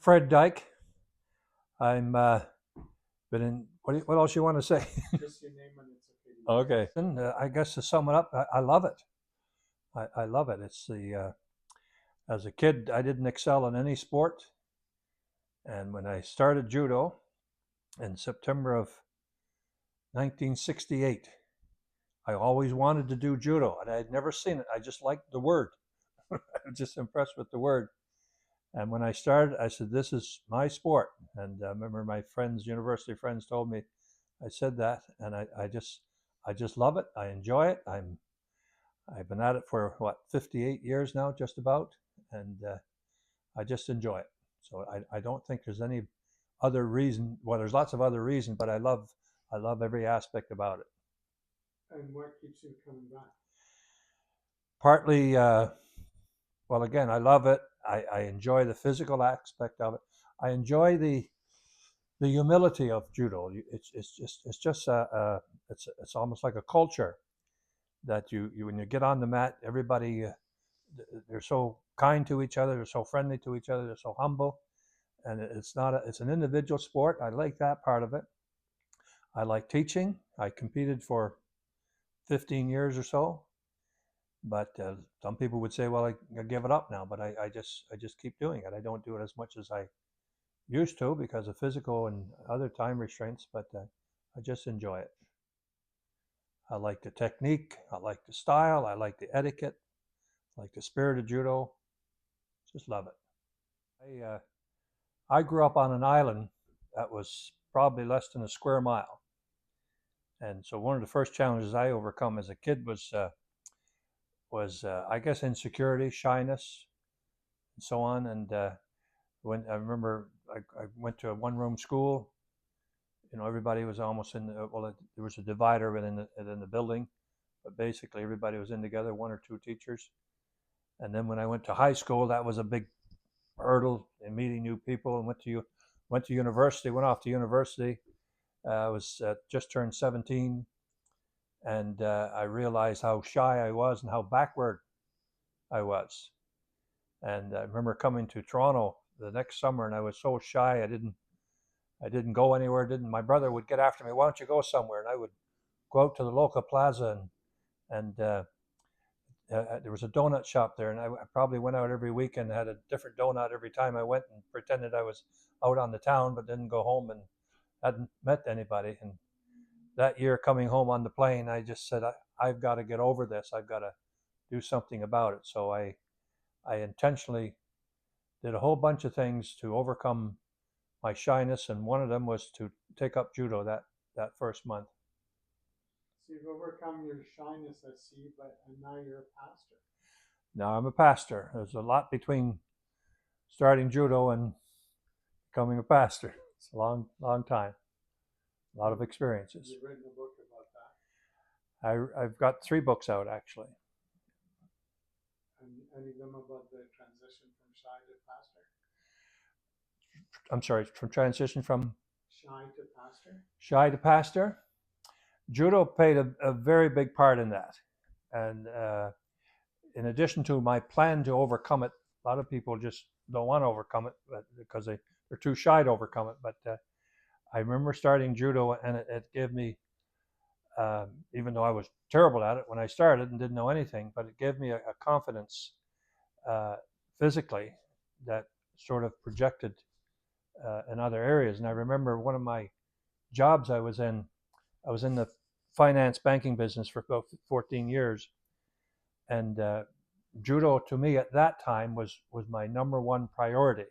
Fred Dyke. I'm been in. What else you want to say? Just your name and it's okay to use. Okay. And, I guess to sum it up, I love it. I love it. It's the as a kid, I didn't excel in any sport, and when I started judo in September of 1968, I always wanted to do judo, and I had never seen it. I just liked the word. I was just impressed with the word. And when I started, I said, "This is my sport." And I remember my friends, university friends, told me I said that, and I just love it. I enjoy it. I've been at it for what 58 years now, just about, and I just enjoy it. So I don't think there's any other reason. Well, there's lots of other reasons, but I love every aspect about it. And what keeps you coming back? Partly, well, again, I love it. I enjoy the physical aspect of it. I enjoy the humility of judo. It's just it's almost like a culture that you when you get on the mat, everybody they're so kind to each other, they're so friendly to each other, they're so humble, and it's not it's an individual sport. I like that part of it. I like teaching. I competed for 15 years or so, but some people would say, well, I give it up now, but I just keep doing it. I don't do it as much as I used to because of physical and other time restraints, but I just enjoy it. I like the technique, I like the style, I like the etiquette, I like the spirit of judo. Just love it. I grew up on an island that was probably less than a square mile, and so one of the first challenges I overcome as a kid was I guess insecurity, shyness, and so on. And when I remember, I went to a one-room school. You know, everybody was almost in. Well, there was a divider within the building, but basically everybody was in together, one or two teachers. And then when I went to high school, that was a big hurdle in meeting new people, and went to university, went off to university. I was just turned 17, and I realized how shy I was and how backward I was. And I remember coming to Toronto the next summer, and I was so shy I didn't go anywhere. Didn't My brother would get after me? Why don't you go somewhere? And I would go out to the local plaza, and there was a donut shop there, and I probably went out every weekend, had a different donut every time I went, and pretended I was out on the town, but didn't go home and hadn't met anybody. And that year, coming home on the plane, I just said, I've got to get over this. I've got to do something about it. So I intentionally did a whole bunch of things to overcome my shyness, and one of them was to take up judo that first month. So you've overcome your shyness, I see, but and now you're a pastor. Now I'm a pastor. There's a lot between starting judo and becoming a pastor. It's a long time, a lot of experiences. You've written a book about that. I've got 3 books out actually. And any of them about the transition from shy to pastor? I'm sorry, from transition from Shy to pastor? shy to pastor. Judo played a very big part in that, and in addition to my plan to overcome it, a lot of people just don't want to overcome it because they're too shy to overcome it. But I remember starting judo, and it gave me, even though I was terrible at it when I started and didn't know anything, but it gave me a confidence uh, physically that sort of projected in other areas. And I remember one of my jobs I was in the finance banking business for about 14 years, and judo to me at that time was my number one priority.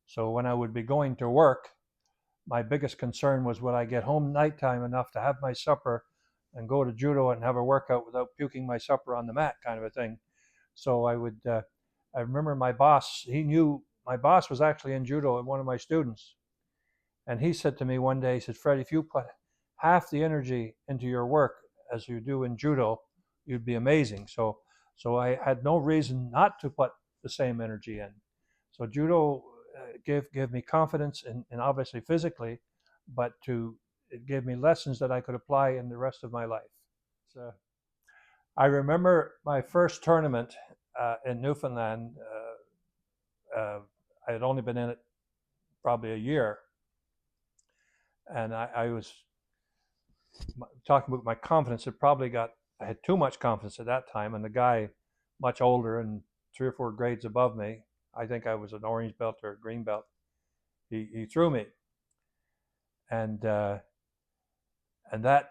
So when I would be going to work, my biggest concern was would I get home nighttime enough to have my supper and go to judo and have a workout without puking my supper on the mat, kind of a thing. So I would. I remember my boss. He knew my boss was actually in judo and one of my students, and he said to me one day, he said, "Fred, if you put half the energy into your work as you do in judo, you'd be amazing." So I had no reason not to put the same energy in. So judo gave me confidence, and obviously physically, but it gave me lessons that I could apply in the rest of my life. So I remember my first tournament in Newfoundland. I had only been in it probably a year, and I was talking about my confidence. I had too much confidence at that time, and the guy, much older and 3 or 4 grades above me, I think I was an orange belt or a green belt. He threw me, and and that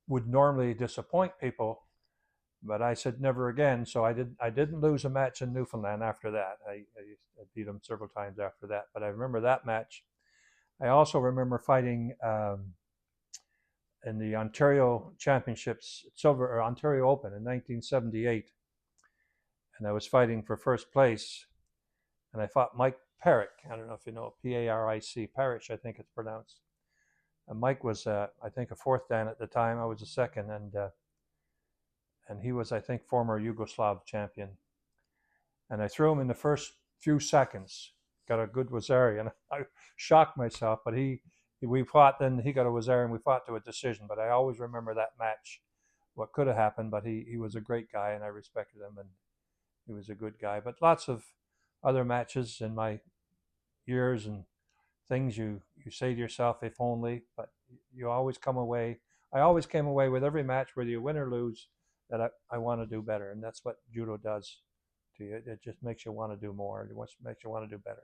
would normally disappoint people, but I said never again. So I didn't lose a match in Newfoundland after that. I beat him several times after that, but I remember that match. I also remember fighting in the Ontario Championships, Silver or Ontario Open in 1978, and I was fighting for first place, and I fought Mike Parrick. I don't know if you know Paric, Parrish, I think it's pronounced. And Mike was, I think, a fourth dan at the time. I was a second, and he was, I think, former Yugoslav champion. And I threw him in the first few seconds, got a good Wazari, and I shocked myself. But we fought. Then he got a Wazari, and we fought to a decision. But I always remember that match, what could have happened. But he was a great guy, and I respected him, and he was a good guy. But lots of other matches in my years and things you say to yourself, if only. But you always come away. I always came away with every match, whether you win or lose, that I want to do better, and that's what judo does to you. It just makes you want to do more. It makes you want to do better.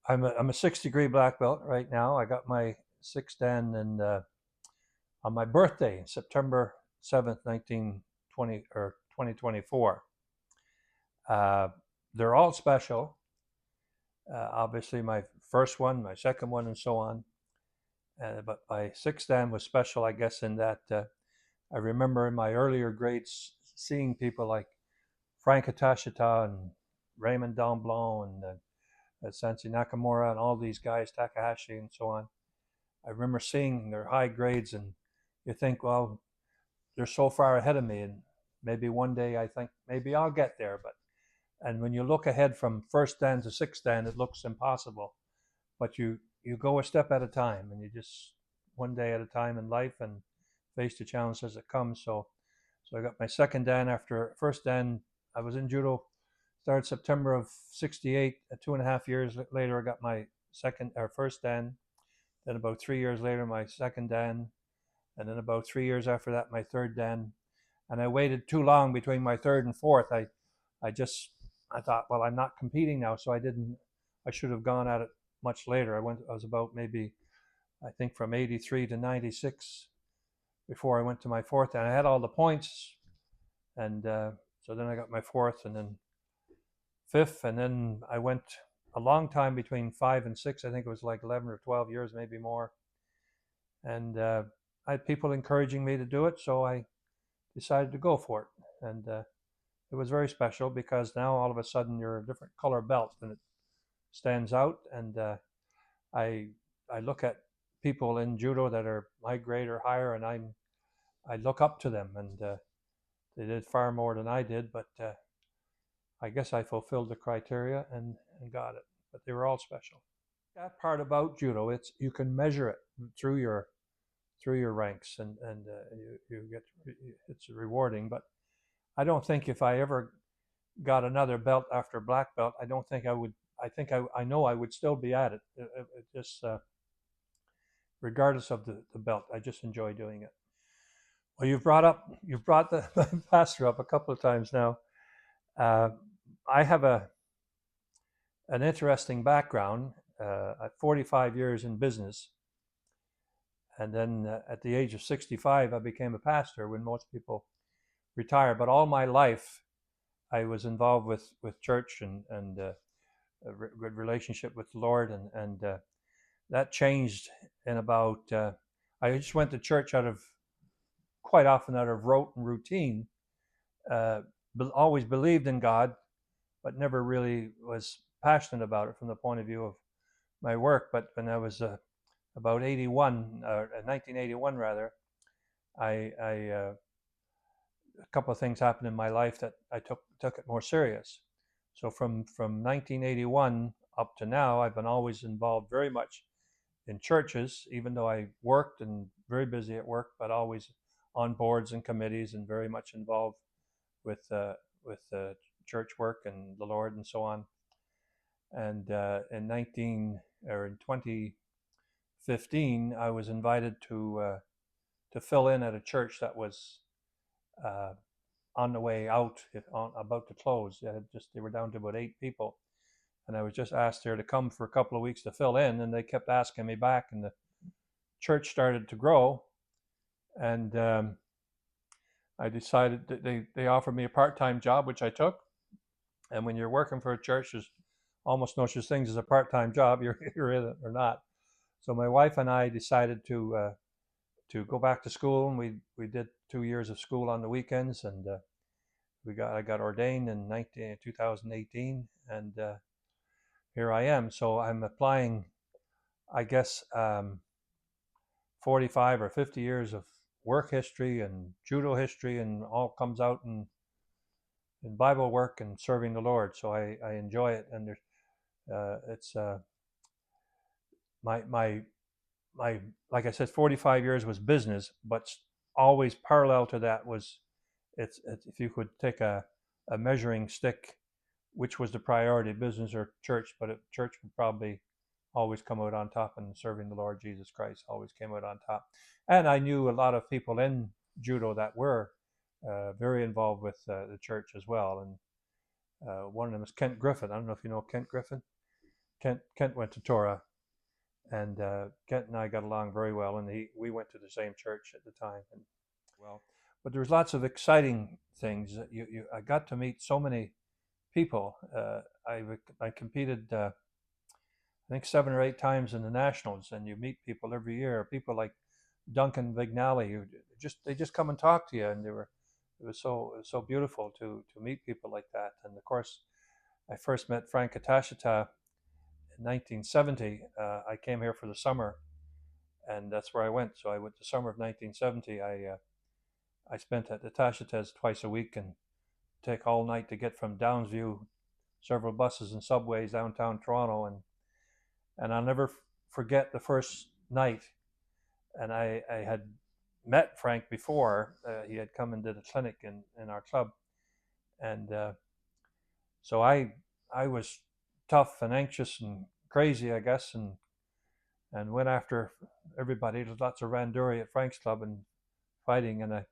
I'm a 6th-degree black belt right now. I got my 6th dan on my birthday, September 7th, 2024. They're all special. Obviously, my first one, my second one, and so on. But my 6th dan was special, I guess, in that I remember in my earlier grades seeing people like Frank Hatashita and Raymond Damblon and Sensei Nakamura and all these guys, Takahashi and so on. I remember seeing their high grades, and you think, well, they're so far ahead of me, and maybe one day I think maybe I'll get there. And when you look ahead from 1st dan to 6th dan, it looks impossible. But you go a step at a time, and you just one day at a time in life, and face the challenge as it comes. So I got my 2nd dan after 1st dan. I was in judo, started September of '68. 2.5 years later, I got my 1st dan. Then about 3 years later, my 2nd dan, and then about 3 years after that, my 3rd dan. And I waited too long between my 3rd and 4th. I thought, well, I'm not competing now, so I should have gone at it much later. I was about maybe, I think, from '83 to '96 before I went to my 4th, and I had all the points, and so then I got my 4th, and then 5th, and then I went a long time between 5 and 6. I think it was like 11 or 12 years, maybe more, and I had people encouraging me to do it, so I decided to go for it, and it was very special because now all of a sudden you're a different color belt, and it stands out, and I look at people in judo that are my grade or higher, and I look up to them, and they did far more than I did, but I guess I fulfilled the criteria and got it. But they were all special. That part about judo, you can measure it through your ranks, and you get it's rewarding. But I don't think if I ever got another belt after black belt, I don't think I would. I think I know I would still be at it. It just regardless of the belt, I just enjoy doing it. Well, you've brought the pastor up a couple of times now. I have an interesting background. At 45 years in business, and then at the age of 65, I became a pastor when most people retire. But all my life, I was involved with church and a good relationship with the Lord, and that changed in about. I just went to church quite often out of rote and routine. Always believed in God, but never really was passionate about it from the point of view of my work. But when I was about 1981 rather, a couple of things happened in my life that I took it more serious. So from 1981 up to now, I've been always involved very much in churches, even though I worked and very busy at work, but always on boards and committees and very much involved with church work and the Lord and so on. And in 2015, I was invited to fill in at a church that was uh, on the way out, about to close. They were down to about 8 people, and I was just asked there to come for a couple of weeks to fill in, and they kept asking me back, and the church started to grow, and I decided that they offered me a part-time job, which I took. And when you're working for a church, there's almost no such thing as a part-time job. You're in it or not. So my wife and I decided to go back to school, and we did 2 years of school on the weekends, and I got ordained in 2018, and here I am. So I'm applying, I guess, 45 or 50 years of work history and judo history, and all comes out in Bible work and serving the Lord. So I enjoy it, and it's my like I said, 45 years was business, but always parallel to that was it's if you could take a measuring stick, which was the priority, business or church, but church would probably always come out on top, and serving the Lord Jesus Christ always came out on top. And I knew a lot of people in judo that were very involved with the church as well. And one of them is Kent Griffin. I don't know if you know Kent Griffin. Kent went to Torah, and Kent and I got along very well, and we went to the same church at the time. And well, but there was lots of exciting things. I got to meet so many people. I competed, I think 7 or 8 times in the nationals, and you meet people every year. People like Duncan Vignali, who they just come and talk to you, and it was so beautiful to meet people like that. And of course, I first met Frank Atashita in 1970. I came here for the summer, and that's where I went. So I went the summer of 1970. I spent at the Tashitas twice a week, and take all night to get from Downsview, several buses and subways downtown Toronto, and I'll never forget the first night. And I had met Frank before. He had come and did a clinic in our club, and so I was tough and anxious and crazy, I guess, and went after everybody. There's lots of randuri at Frank's club and fighting, and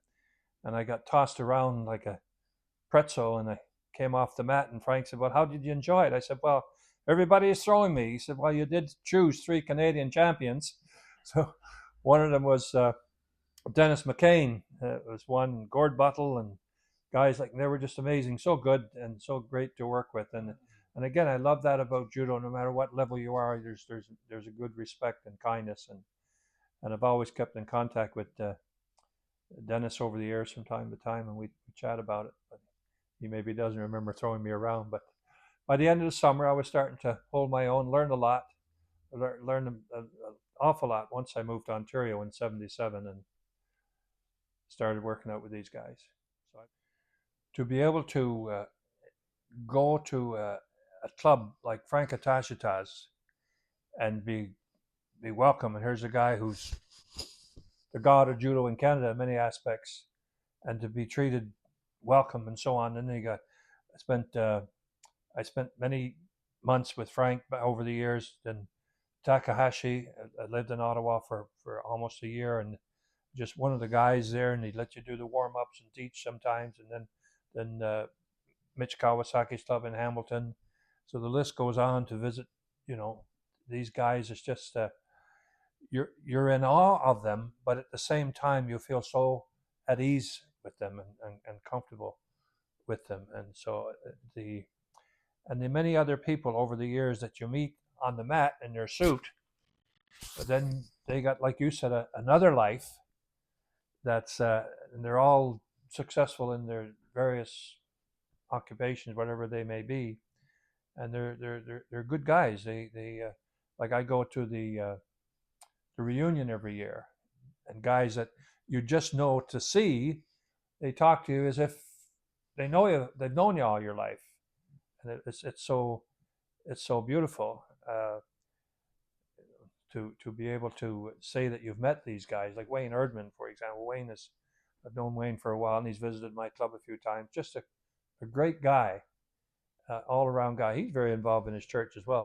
I got tossed around like a pretzel, and I came off the mat, and Frank said, "Well, how did you enjoy it?" I said, "Well, everybody is throwing me." He said, "Well, you did choose 3 Canadian champions." So one of them was Dennis McCain. Was one, Gord Buttle, and guys like, they were just amazing, so good and so great to work with. And again, I love that about judo. No matter what level you are, there's a good respect and kindness, and I've always kept in contact with Dennis over the years from time to time, and we chat about it. But he maybe doesn't remember throwing me around. But by the end of the summer, I was starting to hold my own, learned a lot, learned an awful lot once I moved to Ontario in '77 and started working out with these guys. So to be able to go to a club like Frank Atashita's and be welcome, and here's a guy who's the god of judo in Canada in many aspects, and to be treated welcome and so on. And then I spent many months with Frank over the years. Then Takahashi, I lived in Ottawa for almost a year, and just one of the guys there, and he'd let you do the warm-ups and teach sometimes. And then Mitch Kawasaki's club in Hamilton. So the list goes on to visit, these guys. It's just you're in awe of them, but at the same time you feel so at ease with them and comfortable with them. And so the many other people over the years that you meet on the mat in their suit, but then they got, like you said, another life that's and they're all successful in their various occupations, whatever they may be, and they're good guys. They like, I go to the reunion every year, and guys that you just know to see, they talk to you as if they know you, they've known you all your life, and it's so beautiful to be able to say that you've met these guys, like Wayne Erdman, for example. I've known Wayne for a while, and he's visited my club a few times. Just a great guy, all around guy. He's very involved in his church as well.